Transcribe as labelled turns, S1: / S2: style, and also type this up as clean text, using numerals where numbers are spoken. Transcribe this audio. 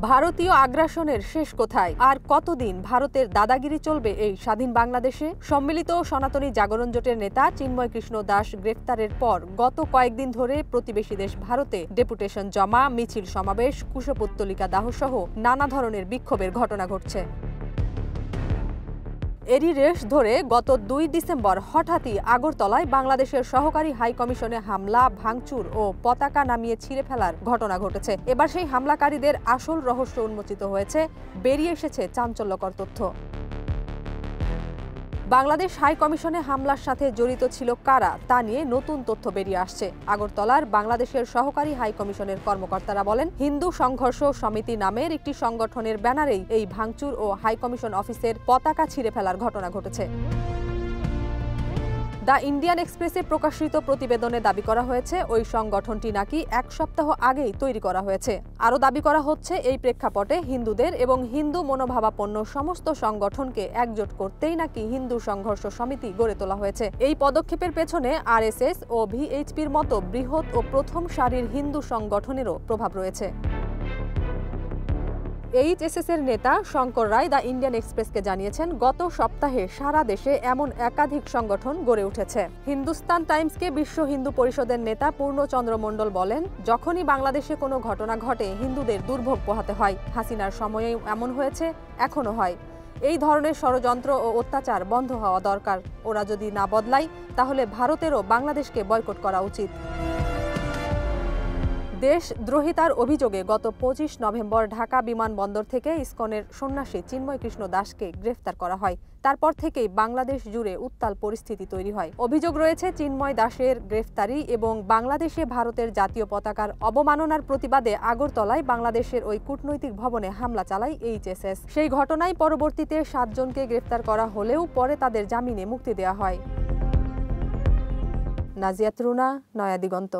S1: ভারতীয় আগ্রাসনের শেষ কোথায় আর কতদিন ভারতের দাদাগিরি চলবে এই স্বাধীন বাংলাদেশে? সম্মিলিত সনাতনী জাগরণ জোটের নেতা চিন্ময় কৃষ্ণ দাস গ্রেফতারের পর গত কয়েকদিন ধরে প্রতিবেশী দেশ ভারতে ডেপুটেশন জমা, মিছিল সমাবেশ, কুশপুত্তলিকা দাহসহ নানা ধরনের বিক্ষোভের ঘটনা ঘটছে। এরই রেশ ধরে গত ২ ডিসেম্বর হঠাৎই আগরতলায় বাংলাদেশের সহকারী হাই কমিশনে হামলা, ভাঙচুর ও পতাকা নামিয়ে ছিঁড়ে ফেলার ঘটনা ঘটেছে। এবার সেই হামলাকারীদের আসল রহস্য উন্মোচিত হয়েছে, বেরিয়ে এসেছে চাঞ্চল্যকর তথ্য। বাংলাদেশ হাই কমিশনে হামলার সাথে জড়িত ছিল কারা তা নিয়ে নতুন তথ্য বেরিয়ে আসছে। আগরতলার বাংলাদেশের সহকারী হাই কমিশনের কর্মকর্তারা বলেন, হিন্দু সংঘর্ষ সমিতি নামের একটি সংগঠনের ব্যানারেই এই ভাঙচুর ও হাই কমিশন অফিসের পতাকা ছিঁড়ে ফেলার ঘটনা ঘটেছে। দ্য ইন্ডিয়ান এক্সপ্রেসে প্রকাশিত প্রতিবেদনে দাবি করা হয়েছে, ওই সংগঠনটি নাকি ১ সপ্তাহ আগেই তৈরি করা হয়েছে। আরও দাবি করা হচ্ছে, এই প্রেক্ষাপটে হিন্দুদের এবং হিন্দু মনোভাবাপন্ন সমস্ত সংগঠনকে একজোট করতেই নাকি হিন্দু সংঘর্ষ সমিতি গড়ে তোলা হয়েছে। এই পদক্ষেপের পেছনে আরএসএস ও ভিএইচপির মতো বৃহৎ ও প্রথম সারির হিন্দু সংগঠনেরও প্রভাব রয়েছে। এইচএসএস এর নেতা শঙ্কর রায় দ্য ইন্ডিয়ান এক্সপ্রেসকে জানিয়েছেন, গত সপ্তাহে সারা দেশে এমন একাধিক সংগঠন গড়ে উঠেছে। হিন্দুস্তান টাইমসকে বিশ্ব হিন্দু পরিষদের নেতা পূর্ণচন্দ্র মণ্ডল বলেন, যখনই বাংলাদেশে কোনো ঘটনা ঘটে হিন্দুদের দুর্ভোগ পোহাতে হয়। হাসিনার সময়ে এমন হয়েছে, এখনো হয়। এই ধরনের ষড়যন্ত্র ও অত্যাচার বন্ধ হওয়া দরকার। ওরা যদি না বদলায় তাহলে ভারতেরও বাংলাদেশকে বয়কট করা উচিত। দেশদ্রোহিতার অভিযোগে গত ২৫ নভেম্বর ঢাকা বিমানবন্দর থেকে ইসকনের সন্ন্যাসী চিন্ময় কৃষ্ণ দাসকে গ্রেফতার করা হয়। তারপর থেকেই বাংলাদেশ জুড়ে উত্তাল পরিস্থিতি তৈরি হয়। অভিযোগ রয়েছে, চিন্ময় দাসের গ্রেফতারি এবং বাংলাদেশে ভারতের জাতীয় পতাকার অবমাননার প্রতিবাদে আগরতলায় বাংলাদেশের ওই কূটনৈতিক ভবনে হামলা চালায় এইচএসএস। সেই ঘটনায় পরবর্তীতে ৭ জনকে গ্রেফতার করা হলেও পরে তাদের জামিনে মুক্তি দেওয়া হয়। নাজিয়াত রুনা, নয়া দিগন্ত।